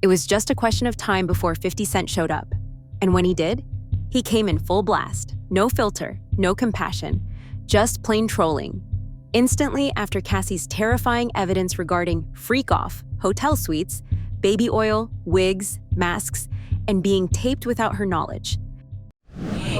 It was just a question of time before 50 Cent showed up. And when he did, he came in full blast. No filter, no compassion, just plain trolling. Instantly after Cassie's terrifying evidence regarding freakoff, hotel suites, baby oil, wigs, masks, and being taped without her knowledge.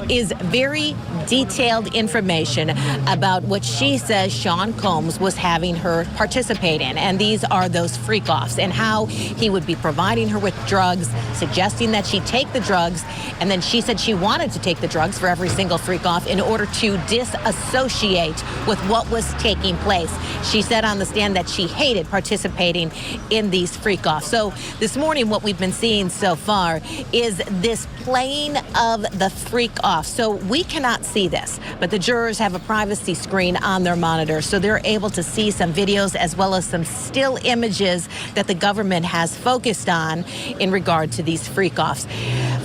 Is very detailed information about what she says Sean Combs was having her participate in. And these are those freak-offs and how he would be providing her with drugs, suggesting that she take the drugs. And then she said she wanted to take the drugs for every single freak-off in order to disassociate with what was taking place. She said on the stand that she hated participating in these freak-offs. So this morning, what we've been seeing so far is this playing of the freak-off. So we cannot see this, but the jurors have a privacy screen on their monitor, so they're able to see some videos as well as some still images that the government has focused on in regard to these freak-offs.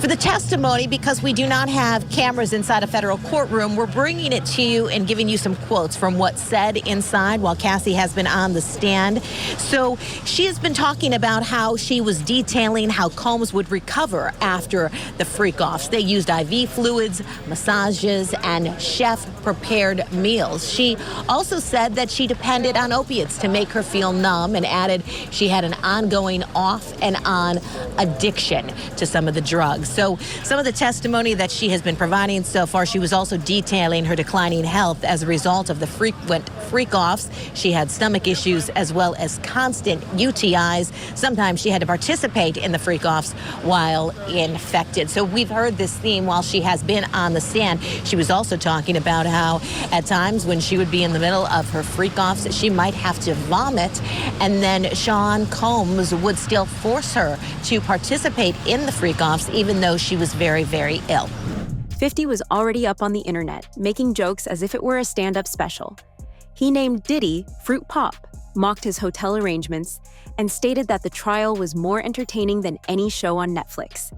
For the testimony, because we do not have cameras inside a federal courtroom, we're bringing it to you and giving you some quotes from what's said inside while Cassie has been on the stand. So she has been talking about how she was detailing how Combs would recover after the freak-offs. They used IV fluids, massages, and chef-prepared meals. She also said that she depended on opiates to make her feel numb and added she had an ongoing off and on addiction to some of the drugs. So some of the testimony that she has been providing so far, she was also detailing her declining health as a result of the frequent freak-offs. She had stomach issues as well as constant UTIs. Sometimes she had to participate in the freak-offs while infected. So we've heard this theme while she has been on the stand. She was also talking about how at times when she would be in the middle of her freak-offs, she might have to vomit, and then Sean Combs would still force her to participate in the freak-offs even though she was very, very ill. 50 was already up on the internet, making jokes as if it were a stand-up special. He named Diddy Fruit Pop, mocked his hotel arrangements, and stated that the trial was more entertaining than any show on Netflix.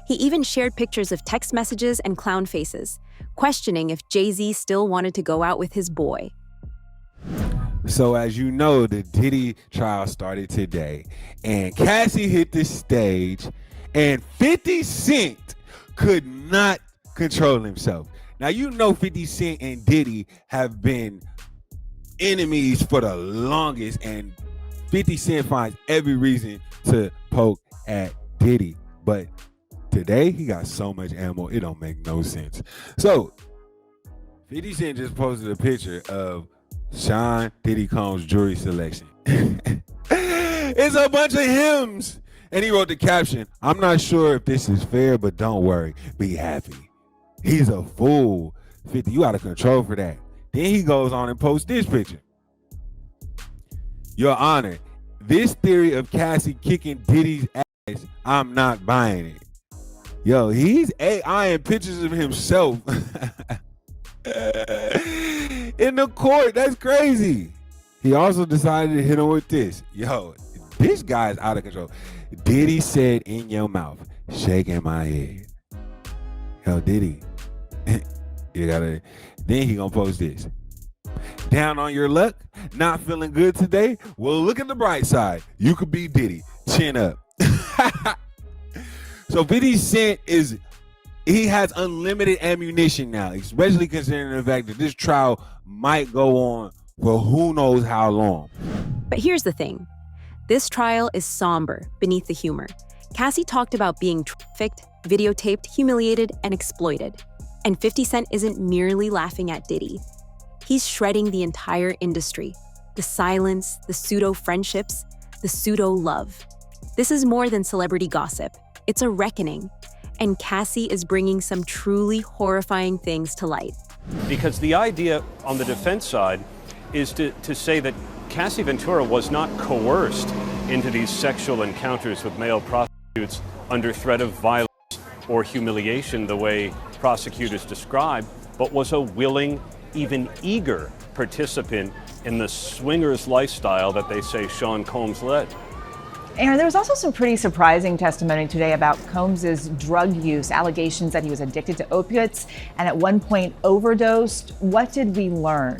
He even shared pictures of text messages and clown faces, questioning if Jay-Z still wanted to go out with his boy. So as you know, the Diddy trial started today, and Cassie hit the stage, and 50 Cent could not control himself. Now, you know 50 Cent and Diddy have been enemies for the longest, and 50 Cent finds every reason to poke at Diddy. But today, he got so much ammo, it don't make no sense. So, 50 Cent just posted a picture of Sean Diddy Combs' jewelry selection. It's a bunch of hymns. And he wrote the caption, "I'm not sure if this is fair, but don't worry, be happy." He's a fool. 50, you out of control for that. Then he goes on and posts this picture. "Your Honor, this theory of Cassie kicking Diddy's ass, I'm not buying it." Yo, he's AIing pictures of himself in the court. That's crazy. He also decided to hit him with this. Yo, this guy's out of control. "Diddy said in your mouth, shaking my head." Yo, Diddy, you gotta. Then he gonna post this. "Down on your luck? Not feeling good today? Well, look at the bright side. You could be Diddy. Chin up." So 50 Cent he has unlimited ammunition now, especially considering the fact that this trial might go on for who knows how long. But here's the thing. This trial is somber beneath the humor. Cassie talked about being trafficked, videotaped, humiliated, and exploited. And 50 Cent isn't merely laughing at Diddy. He's shredding the entire industry. The silence, the pseudo-friendships, the pseudo-love. This is more than celebrity gossip. It's a reckoning. And Cassie is bringing some truly horrifying things to light. Because the idea on the defense side is to say that Cassie Ventura was not coerced into these sexual encounters with male prostitutes under threat of violence or humiliation the way prosecutors describe, but was a willing, even eager participant in the swingers lifestyle that they say Sean Combs led. Aaron, there was also some pretty surprising testimony today about Combs' drug use, allegations that he was addicted to opiates and at one point overdosed. What did we learn?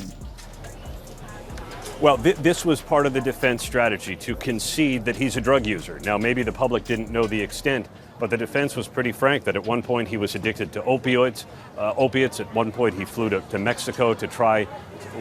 Well, this was part of the defense strategy, to concede that he's a drug user. Now, maybe the public didn't know the extent, but the defense was pretty frank that at one point he was addicted to opiates. At one point he flew to Mexico to try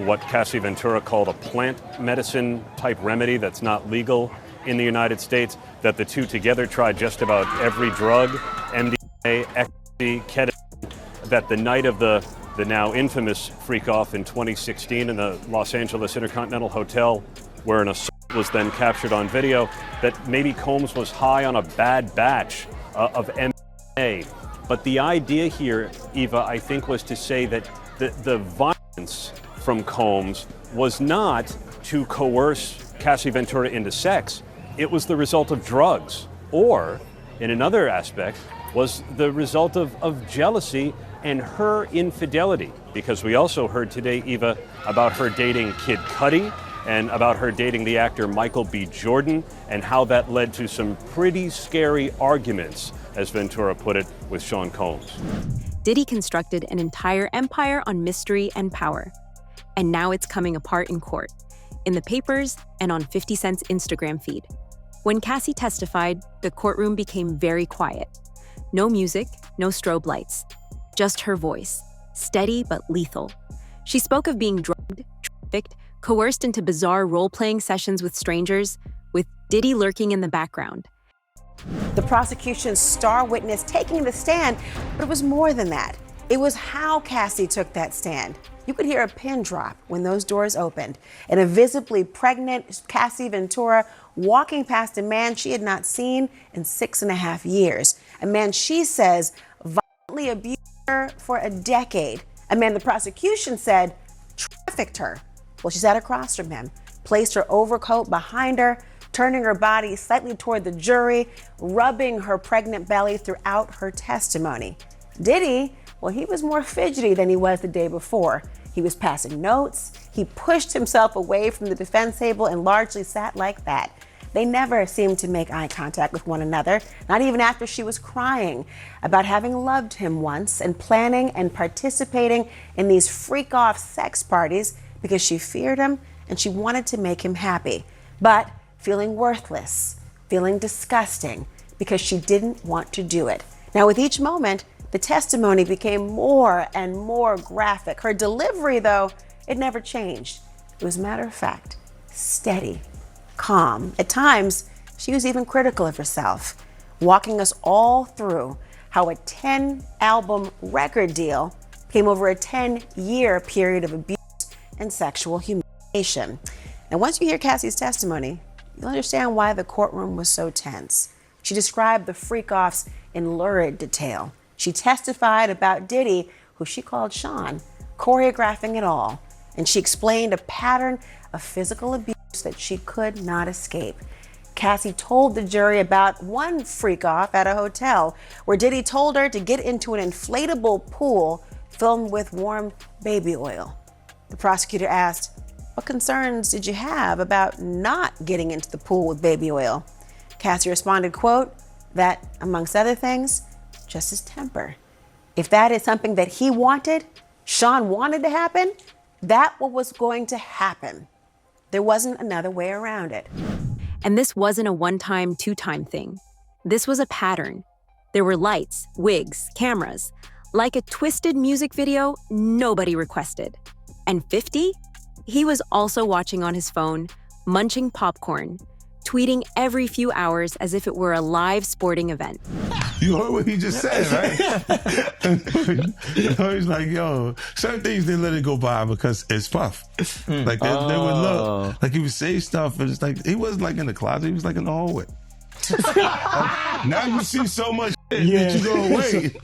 what Cassie Ventura called a plant medicine type remedy that's not legal in the United States, that the two together tried just about every drug, MDMA, ecstasy, ketamine, that the night of the now infamous freakoff in 2016 in the Los Angeles Intercontinental Hotel, where an assault was then captured on video, that maybe Combs was high on a bad batch of MDMA. But the idea here, Eva, I think, was to say that the violence from Combs was not to coerce Cassie Ventura into sex. It was the result of drugs, or, in another aspect, was the result of jealousy and her infidelity. Because we also heard today, Eva, about her dating Kid Cudi and about her dating the actor Michael B. Jordan, and how that led to some pretty scary arguments, as Ventura put it, with Sean Combs. Diddy constructed an entire empire on mystery and power. And now it's coming apart in court, in the papers and on 50 Cent's Instagram feed. When Cassie testified, the courtroom became very quiet. No music, no strobe lights. Just her voice, steady but lethal. She spoke of being drugged, trafficked, coerced into bizarre role-playing sessions with strangers, with Diddy lurking in the background. The prosecution's star witness taking the stand, but it was more than that. It was how Cassie took that stand. You could hear a pin drop when those doors opened, and a visibly pregnant Cassie Ventura walking past a man she had not seen in 6.5 years. A man she says violently abused her for a decade. A man the prosecution said trafficked her. Well, she sat across from him, placed her overcoat behind her, turning her body slightly toward the jury, rubbing her pregnant belly throughout her testimony. Diddy, well, he was more fidgety than he was the day before. He was passing notes. He pushed himself away from the defense table and largely sat like that. They never seemed to make eye contact with one another, not even after she was crying about having loved him once and planning and participating in these freak-off sex parties because she feared him and she wanted to make him happy, but feeling worthless, feeling disgusting because she didn't want to do it. Now, with each moment, the testimony became more and more graphic. Her delivery, though, it never changed. It was matter of fact, steady, calm. At times, she was even critical of herself, walking us all through how a 10-album record deal came over a 10-year period of abuse and sexual humiliation. And once you hear Cassie's testimony, you'll understand why the courtroom was so tense. She described the freak-offs in lurid detail. She testified about Diddy, who she called Sean, choreographing it all. And she explained a pattern of physical abuse that she could not escape. Cassie told the jury about one freak-off at a hotel where Diddy told her to get into an inflatable pool filled with warm baby oil. The prosecutor asked, "What concerns did you have about not getting into the pool with baby oil?" Cassie responded, quote, that, amongst other things, just his temper. If that is something that he wanted, Sean wanted to happen, that was going to happen. There wasn't another way around it. And this wasn't a one-time, two-time thing. This was a pattern. There were lights, wigs, cameras. Like a twisted music video nobody requested. And 50? He was also watching on his phone, munching popcorn, tweeting every few hours as if it were a live sporting event. You heard what he just said, right? He's like, yo, certain things they let it go by because it's puff. Like they would look, like he would say stuff, and it's like he wasn't like in the closet, he was like in the hallway. Now you see so much that you go, wait.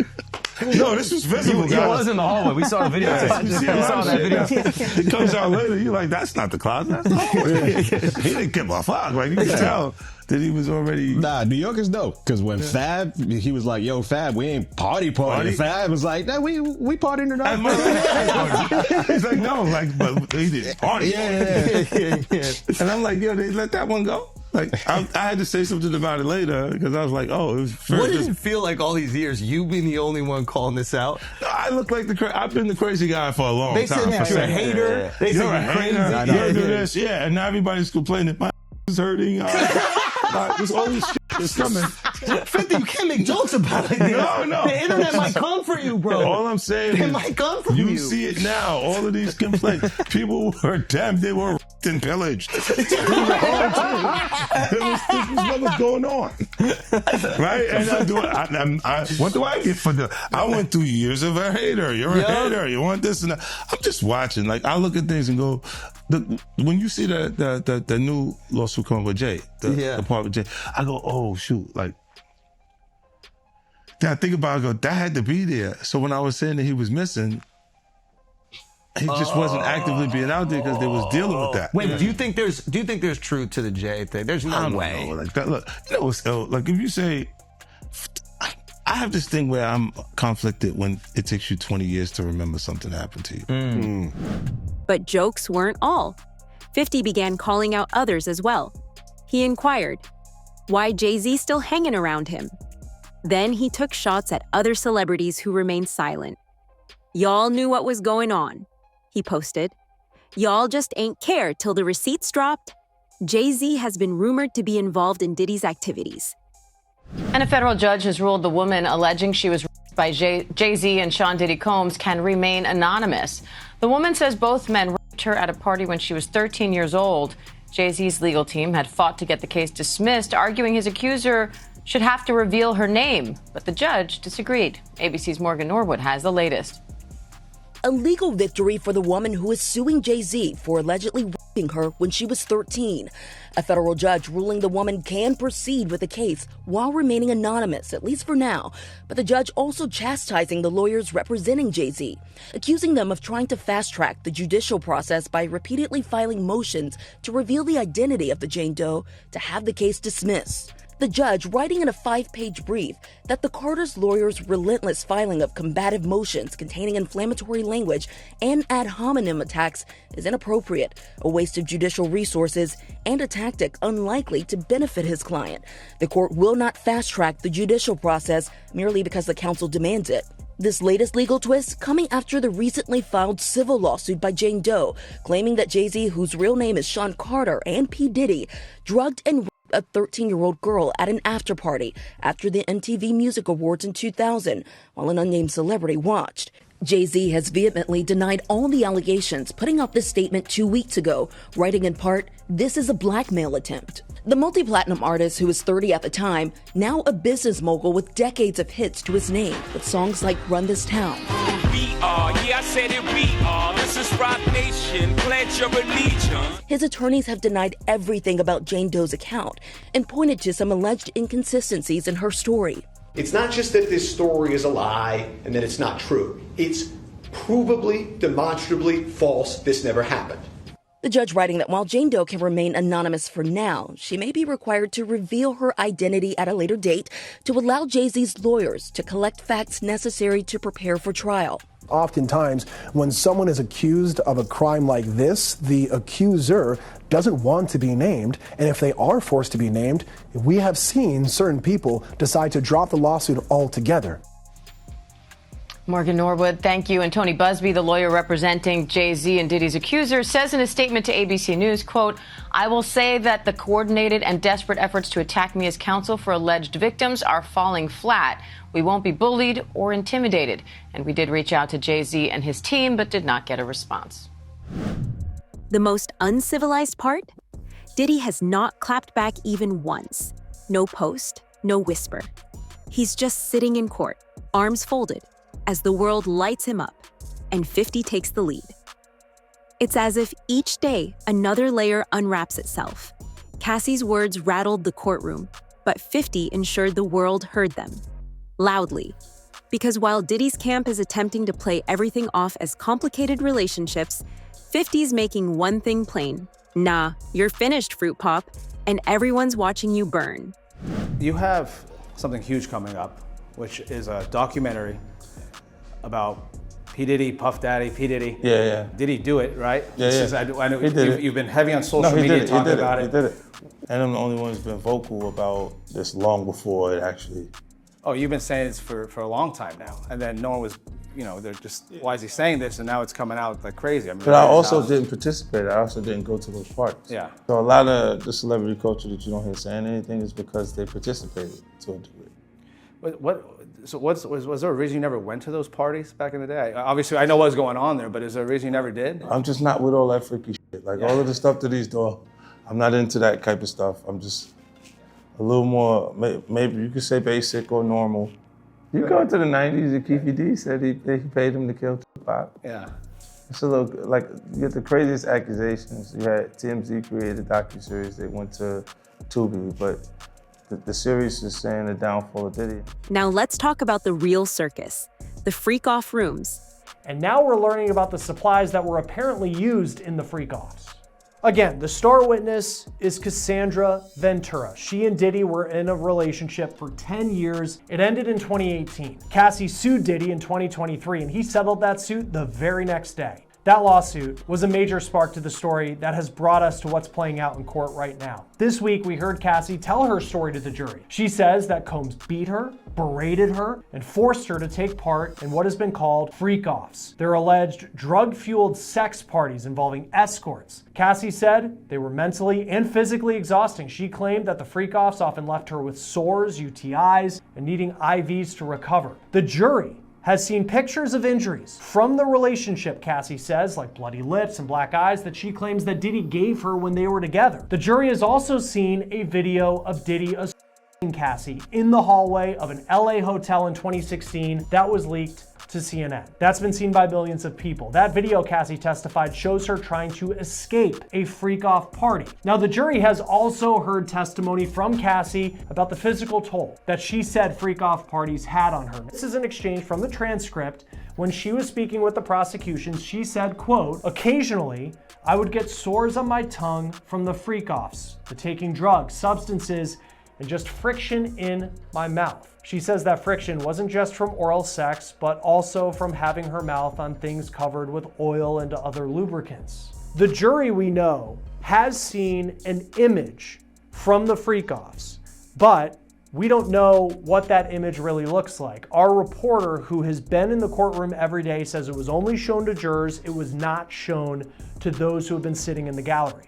No, this was visible, guys. He was in the hallway. We saw the video. We saw that video. It comes out later. You're like, that's not the closet. That's the hallway. He didn't give a fuck. Like, you can tell that he was already... Nah, New Yorkers know. Because when Fab, he was like, yo, Fab, we ain't party. Fab was like, nah, we partying tonight. He's like, no, like, but he didn't party. Yeah. And I'm like, yo, they let that one go? Like, I had to say something about it later because I was like, oh, it was first. What does it feel like all these years, you being the only one calling this out? No, I look like I've been the crazy guy for a long time. They said you're a hater. They You're said a you're crazy. hater. You're do this. Yeah, and now everybody's complaining. My is hurting. There's all this shit that's coming. 50, you can't make jokes about it. No. The internet might come for you, bro. All I'm saying is, it might come from you. You see it now. All of these complaints. People were damned. They were and pillaged. This was what was going on, right? And what do I get for the? I went through years of a hater. You're a hater. You want this and that. I'm just watching. Like, I look at things and go, when you see the new lawsuit coming with Jay, the part with Jay, I go, oh shoot, like. Then I think about it, I go, that had to be there. So when I was saying that he was missing, he just wasn't actively being out there because they was dealing with that. Wait, do you think there's truth to the Jay thing? There's no way. Know. Like that, look, you know what's like if you say, I have this thing where I'm conflicted when it takes you 20 years to remember something happened to you. But jokes weren't all. 50 began calling out others as well. He inquired, why Jay-Z still hanging around him? Then he took shots at other celebrities who remained silent. Y'all knew what was going on, he posted. Y'all just ain't care till the receipts dropped. Jay-Z has been rumored to be involved in Diddy's activities. And a federal judge has ruled the woman alleging she was raped by Jay-Z and Sean Diddy Combs can remain anonymous. The woman says both men raped her at a party when she was 13 years old. Jay-Z's legal team had fought to get the case dismissed, arguing his accuser should have to reveal her name. But the judge disagreed. ABC's Morgan Norwood has the latest. A legal victory for the woman who is suing Jay-Z for allegedly raping her when she was 13. A federal judge ruling the woman can proceed with the case while remaining anonymous, at least for now. But the judge also chastising the lawyers representing Jay-Z, accusing them of trying to fast-track the judicial process by repeatedly filing motions to reveal the identity of the Jane Doe to have the case dismissed. The judge writing in a 5-page brief that the Carter's lawyers' relentless filing of combative motions containing inflammatory language and ad hominem attacks is inappropriate, a waste of judicial resources, and a tactic unlikely to benefit his client. The court will not fast-track the judicial process merely because the counsel demands it. This latest legal twist coming after the recently filed civil lawsuit by Jane Doe, claiming that Jay-Z, whose real name is Sean Carter, and P. Diddy, drugged and raped a 13-year-old girl at an after-party after the MTV Music Awards in 2000, while an unnamed celebrity watched. Jay-Z has vehemently denied all the allegations, putting out this statement 2 weeks ago, writing in part, "This is a blackmail attempt." The multi-platinum artist, who was 30 at the time, now a business mogul with decades of hits to his name, with songs like Run This Town. We are, yeah, I said it, we are. This is Rock Nation, pledge your allegiance. His attorneys have denied everything about Jane Doe's account and pointed to some alleged inconsistencies in her story. It's not just that this story is a lie and that it's not true. It's provably, demonstrably false. This never happened. The judge writing that while Jane Doe can remain anonymous for now, she may be required to reveal her identity at a later date to allow Jay-Z's lawyers to collect facts necessary to prepare for trial. Oftentimes, when someone is accused of a crime like this, the accuser doesn't want to be named, and if they are forced to be named, we have seen certain people decide to drop the lawsuit altogether. Morgan Norwood, thank you. And Tony Busby, the lawyer representing Jay-Z and Diddy's accuser, says in a statement to ABC News, quote, "I will say that the coordinated and desperate efforts to attack me as counsel for alleged victims are falling flat. We won't be bullied or intimidated." And we did reach out to Jay-Z and his team, but did not get a response. The most uncivilized part? Diddy has not clapped back even once. No post, no whisper. He's just sitting in court, arms folded, as the world lights him up, and 50 takes the lead. It's as if each day another layer unwraps itself. Cassie's words rattled the courtroom, but 50 ensured the world heard them. Loudly. Because while Diddy's camp is attempting to play everything off as complicated relationships, 50's making one thing plain. Nah, you're finished, Fruit Pop, and everyone's watching you burn. You have something huge coming up, which is a documentary about P. Diddy, Puff Daddy, P. Diddy. Yeah. Did he do it, right? Yeah. I know you've been heavy on social media talking about it. He did it. And I'm the only one who's been vocal about this long before it actually. Oh, you've been saying this for a long time now. And then no one was, they're just, why is he saying this? And now it's coming out like crazy. I mean, but I also didn't participate. I also didn't go to those parties. Yeah. So a lot of the celebrity culture that you don't hear saying anything is because they participated to a degree. Was there a reason you never went to those parties back in the day? Obviously, I know what was going on there, but is there a reason you never did? I'm just not with all that freaky shit. Like all of the stuff that he's doing, I'm not into that type of stuff. I'm just a little more, maybe you could say basic or normal. You go into the 90s, and Keefe D said he paid him to kill Tupac. Yeah. It's a little, like, you get the craziest accusations. You had TMZ created a docuseries, they went to Tubi, but the series is saying the downfall of Diddy. Now let's talk about the real circus, the freak-off rooms. And now we're learning about the supplies that were apparently used in the freak-offs. Again, the star witness is Cassandra Ventura. She and Diddy were in a relationship for 10 years. It ended in 2018. Cassie sued Diddy in 2023, and he settled that suit the very next day. That lawsuit was a major spark to the story that has brought us to what's playing out in court right now. This week, we heard Cassie tell her story to the jury. She says that Combs beat her, berated her, and forced her to take part in what has been called freak-offs. They're alleged drug-fueled sex parties involving escorts. Cassie said they were mentally and physically exhausting. She claimed that the freak-offs often left her with sores, UTIs, and needing IVs to recover. The jury has seen pictures of injuries from the relationship, Cassie says, like bloody lips and black eyes that she claims that Diddy gave her when they were together. The jury has also seen a video of Diddy assaulting Cassie in the hallway of an LA hotel in 2016 that was leaked to CNN. That's been seen by millions of people. That video, Cassie testified, shows her trying to escape a freak-off party. Now, the jury has also heard testimony from Cassie about the physical toll that she said freak-off parties had on her. This is an exchange from the transcript. When she was speaking with the prosecution, she said, quote, "Occasionally, I would get sores on my tongue from the freak-offs, the taking drugs, substances, and just friction in my mouth." She says that friction wasn't just from oral sex, but also from having her mouth on things covered with oil and other lubricants. The jury, we know, has seen an image from the freak-offs, but we don't know what that image really looks like. Our reporter, who has been in the courtroom every day, says it was only shown to jurors. It was not shown to those who have been sitting in the gallery.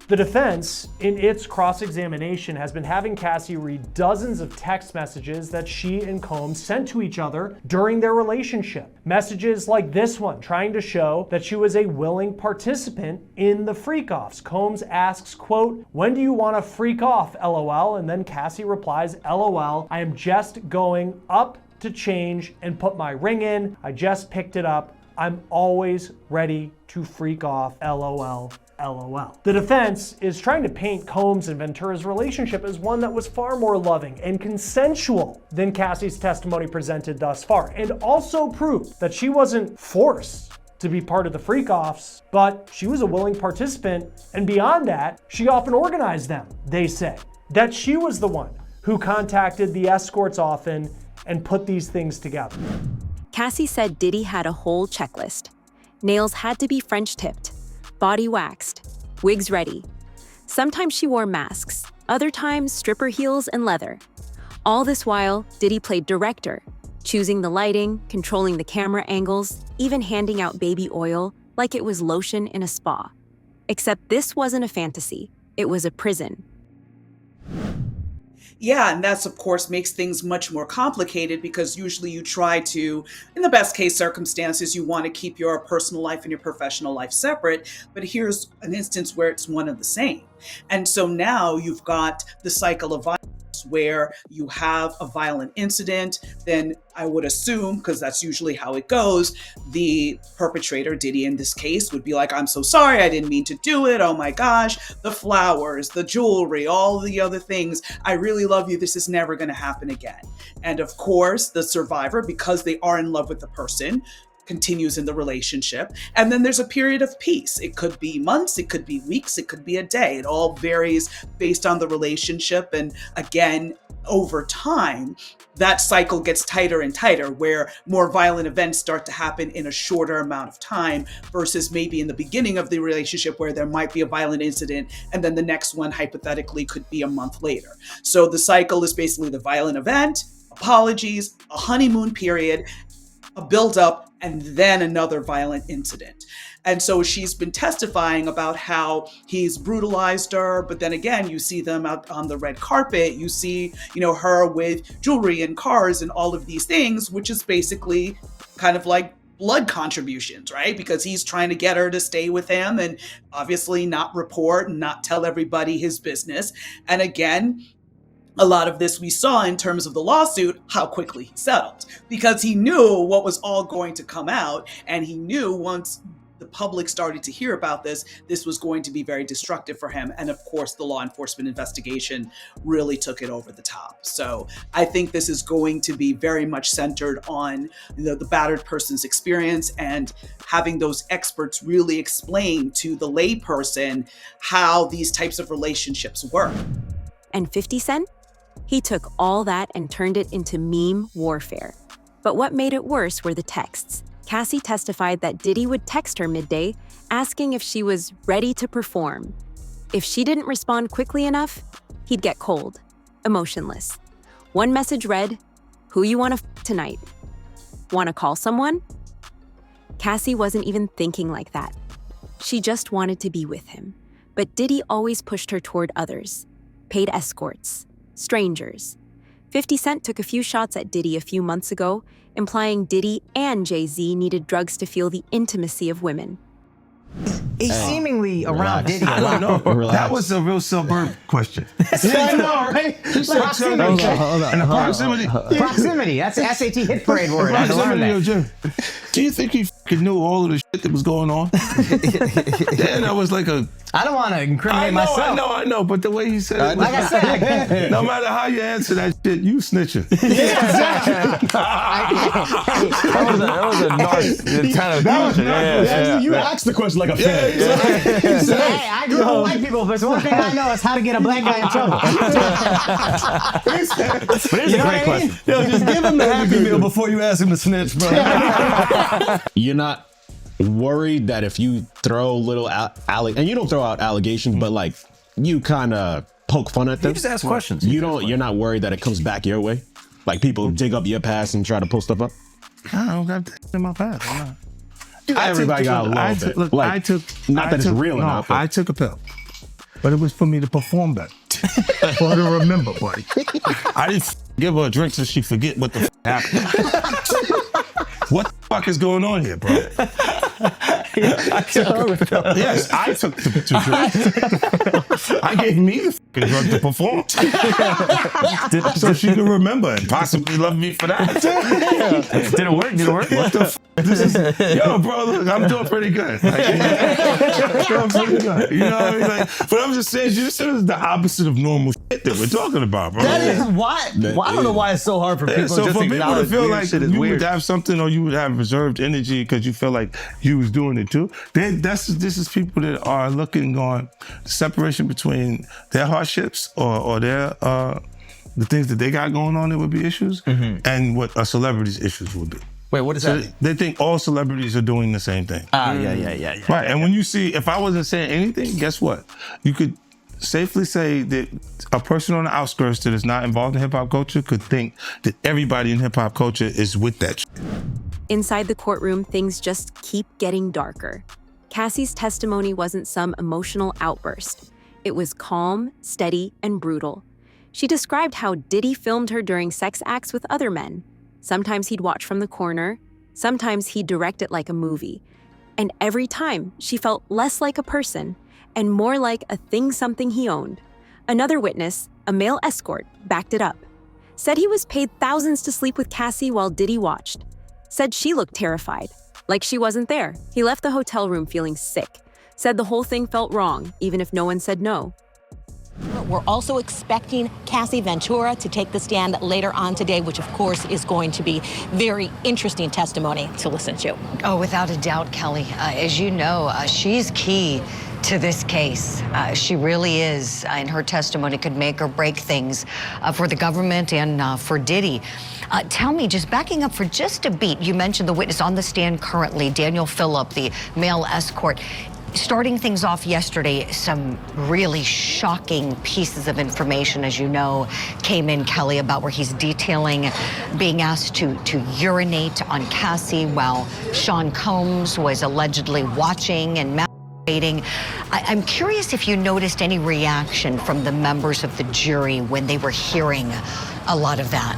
The defense, in its cross-examination, has been having Cassie read dozens of text messages that she and Combs sent to each other during their relationship. Messages like this one, trying to show that she was a willing participant in the freak-offs. Combs asks, quote, "When do you want to freak off, LOL?" And then Cassie replies, "LOL, I am just going up to change and put my ring in. I just picked it up. I'm always ready to freak off, LOL. LOL. The defense is trying to paint Combs and Ventura's relationship as one that was far more loving and consensual than Cassie's testimony presented thus far, and also prove that she wasn't forced to be part of the freak-offs, but she was a willing participant, and beyond that, she often organized them, they say. That she was the one who contacted the escorts often and put these things together. Cassie said Diddy had a whole checklist. Nails had to be French tipped, body waxed, wigs ready. Sometimes she wore masks, other times stripper heels and leather. All this while, Diddy played director, choosing the lighting, controlling the camera angles, even handing out baby oil like it was lotion in a spa. Except this wasn't a fantasy, it was a prison. Yeah, and that's, of course, makes things much more complicated because usually you try to, in the best case circumstances, you want to keep your personal life and your professional life separate. But here's an instance where it's one and the same. And so now you've got the cycle of violence where you have a violent incident, then I would assume, because that's usually how it goes, the perpetrator, Diddy in this case, would be like, "I'm so sorry, I didn't mean to do it. Oh my gosh, the flowers, the jewelry, all the other things. I really love you. This is never going to happen again." And of course, the survivor, because they are in love with the person, continues in the relationship. And then there's a period of peace. It could be months, it could be weeks, it could be a day. It all varies based on the relationship. And again, over time, that cycle gets tighter and tighter, where more violent events start to happen in a shorter amount of time versus maybe in the beginning of the relationship where there might be a violent incident and then the next one hypothetically could be a month later. So the cycle is basically the violent event, apologies, a honeymoon period, a buildup, and then another violent incident. And so she's been testifying about how he's brutalized her, but then again, you see them out on the red carpet, you see, her with jewelry and cars and all of these things, which is basically kind of like blood contributions, right? Because he's trying to get her to stay with him and obviously not report and not tell everybody his business. And again, a lot of this we saw in terms of the lawsuit, how quickly he settled, because he knew what was all going to come out. And he knew once the public started to hear about this, this was going to be very destructive for him. And of course, the law enforcement investigation really took it over the top. So I think this is going to be very much centered on the battered person's experience and having those experts really explain to the layperson how these types of relationships work. And 50 Cent? He took all that and turned it into meme warfare. But what made it worse were the texts. Cassie testified that Diddy would text her midday, asking if she was ready to perform. If she didn't respond quickly enough, he'd get cold, emotionless. One message read, "Who you wanna f tonight? Wanna call someone?" Cassie wasn't even thinking like that. She just wanted to be with him. But Diddy always pushed her toward others. Paid escorts. Strangers. 50 Cent took a few shots at Diddy a few months ago, implying Diddy and Jay-Z needed drugs to feel the intimacy of women. He's seemingly around Diddy. I don't know. That was a real suburb question. I know, right? Proximity. And the proximity. Proximity. That's the SAT hit parade word. I learned that. Do you think he knew all of the shit that was going on? Then I was like I don't want to incriminate myself. I know, but the way he said it. Like I said. No matter how you answer that shit, you snitching. Yeah, exactly. That was a narc kind of question. You asked the question like a fan. Hey, I grew up with white people, but one thing I know is how to get a black guy in trouble. But it's a great question. Yo, just give him the Happy Meal before you ask him to snitch, bro. You're not worried that if you throw little and you don't throw out allegations, but like you kind of poke fun at them. You just ask questions. You're not worried that it comes back your way? Like people dig up your past and try to pull stuff up? I don't got that in my past. I'm not. Everybody got a little bit. Look, like, not that it's real enough. But I took a pill, but it was for me to perform better. For her to remember, buddy. I didn't give her a drink so she forget what the happened. What the fuck is going on here, bro? Yes, I took the drink. I gave me the fucking drug to perform. So she could remember and possibly love me for that. Did it work? What the fuck? Yo, bro, look, I'm doing pretty good. Like, I'm pretty good. You know what I mean? Like, but I'm just saying, this is the opposite of normal shit that we're talking about, bro. That is why. I don't know why it's so hard for people so to for just people to feel like shit is you weird. would have something or you would have reserved energy because you feel like you was doing it too, this is people that are looking on the separation between their hardships or their the things that they got going on that would be issues and what a celebrity's issues would be. Wait, what does that mean? They think all celebrities are doing the same thing. Yeah. Right, and when you see, if I wasn't saying anything, guess what? You could safely say that a person on the outskirts that is not involved in hip-hop culture could think that everybody in hip-hop culture is with that shit. Inside the courtroom, things just keep getting darker. Cassie's testimony wasn't some emotional outburst. It was calm, steady, and brutal. She described how Diddy filmed her during sex acts with other men. Sometimes he'd watch from the corner, sometimes he'd direct it like a movie. And every time, she felt less like a person and more like a thing-something he owned. Another witness, a male escort, backed it up. Said he was paid thousands to sleep with Cassie while Diddy watched. Said she looked terrified, like she wasn't there. He left the hotel room feeling sick. Said the whole thing felt wrong, even if no one said no. We're also expecting Cassie Ventura to take the stand later on today, which of course is going to be very interesting testimony to listen to. Oh, without a doubt, Kelly. As you know, she's key to this case. She really is, in her testimony, could make or break things for the government and for Diddy. Tell me, just backing up for just a beat, you mentioned the witness on the stand currently, Daniel Phillip, the male escort. Starting things off yesterday, some really shocking pieces of information, as you know, came in, Kelly, about where he's detailing being asked to urinate on Cassie while Sean Combs was allegedly watching and masturbating. I'm curious if you noticed any reaction from the members of the jury when they were hearing a lot of that.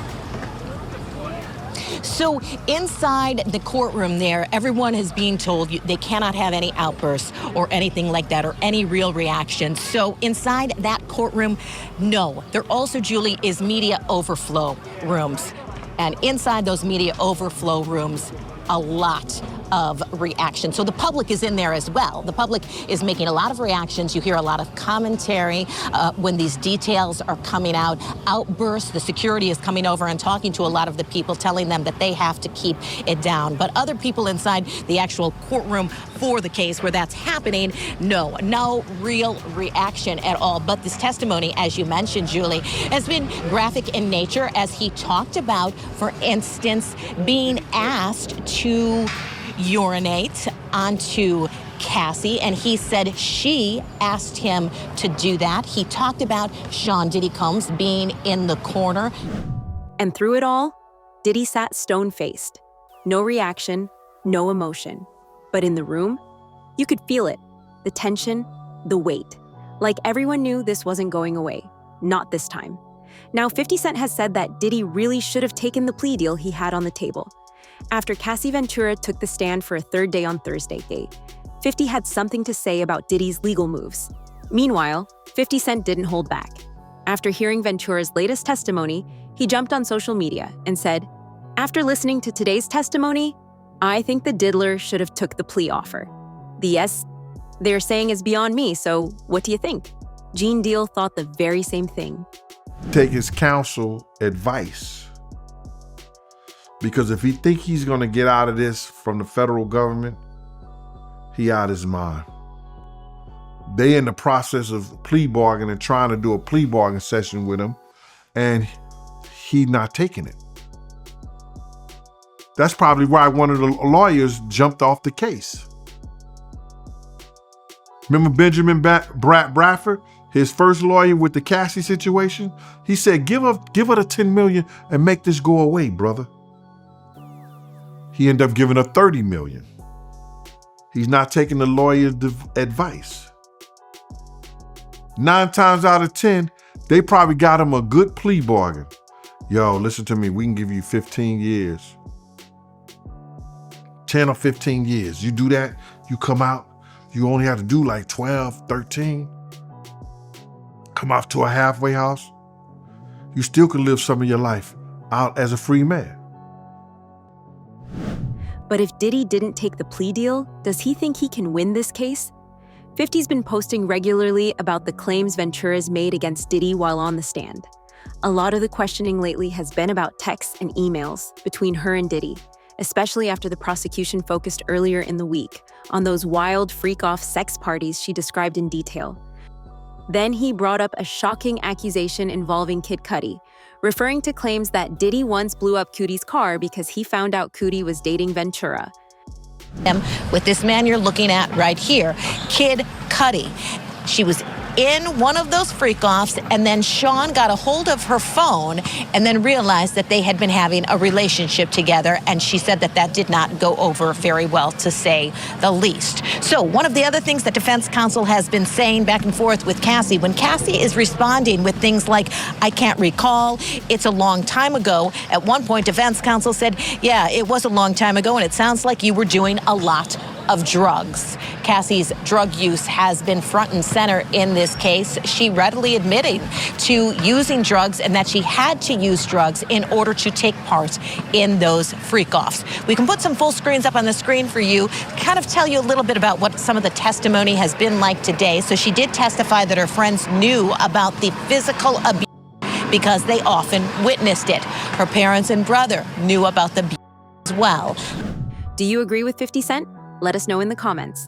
So inside the courtroom there, everyone is being told they cannot have any outbursts or anything like that or any real reaction. So inside that courtroom, no. There also, Julie, is media overflow rooms. And inside those media overflow rooms, a lot of reaction. So the public is in there as well. The public is making a lot of reactions. You hear a lot of commentary when these details are coming out. Outbursts, the security is coming over and talking to a lot of the people, telling them that they have to keep it down. But other people inside the actual courtroom for the case where that's happening, no real reaction at all. But this testimony, as you mentioned, Julie, has been graphic in nature as he talked about, for instance, being asked to urinate onto Cassie, and he said she asked him to do that. He talked about Sean Diddy Combs being in the corner. And through it all, Diddy sat stone-faced. No reaction, no emotion. But in the room, you could feel it. The tension, the weight. Like everyone knew this wasn't going away. Not this time. Now, 50 Cent has said that Diddy really should have taken the plea deal he had on the table. After Cassie Ventura took the stand for a third day on Thursday, 50 had something to say about Diddy's legal moves. Meanwhile, 50 Cent didn't hold back. After hearing Ventura's latest testimony, he jumped on social media and said, "After listening to today's testimony, I think the diddler should have took the plea offer. The yes they're saying is beyond me, so what do you think?" Gene Deal thought the very same thing. Take his counsel advice. Because if he think he's gonna get out of this from the federal government, he out his mind. They in the process of plea bargaining, trying to do a plea bargain session with him, and he not taking it. That's probably why one of the lawyers jumped off the case. Remember Benjamin Bradford, his first lawyer with the Cassie situation? He said, give her the 10 million and make this go away, brother. He ended up giving her 30 million. He's not taking the lawyer's advice. 9 times out of 10, they probably got him a good plea bargain. Yo, listen to me, we can give you 15 years. 10 or 15 years. You do that, you come out, you only have to do like 12, 13. Come off to a halfway house. You still could live some of your life out as a free man. But if Diddy didn't take the plea deal, does he think he can win this case? 50's been posting regularly about the claims Ventura's made against Diddy while on the stand. A lot of the questioning lately has been about texts and emails between her and Diddy, especially after the prosecution focused earlier in the week on those wild freak-off sex parties she described in detail. Then he brought up a shocking accusation involving Kid Cudi, referring to claims that Diddy once blew up Cudi's car because he found out Cudi was dating Ventura. With this man you're looking at right here, Kid Cudi. She was in one of those freak-offs, and then Sean got a hold of her phone and then realized that they had been having a relationship together, and she said that that did not go over very well, to say the least. So one of the other things that defense counsel has been saying back and forth with Cassie, when Cassie is responding with things like, "I can't recall, it's a long time ago," at one point defense counsel said, "Yeah, it was a long time ago, and it sounds like you were doing a lot of drugs." Cassie's drug use has been front and center in this case. She readily admitted to using drugs and that she had to use drugs in order to take part in those freak-offs. We can put some full screens up on the screen for you, kind of tell you a little bit about what some of the testimony has been like today. So she did testify that her friends knew about the physical abuse because they often witnessed it. Her parents and brother knew about the abuse as well. Do you agree with 50 Cent? Let us know in the comments.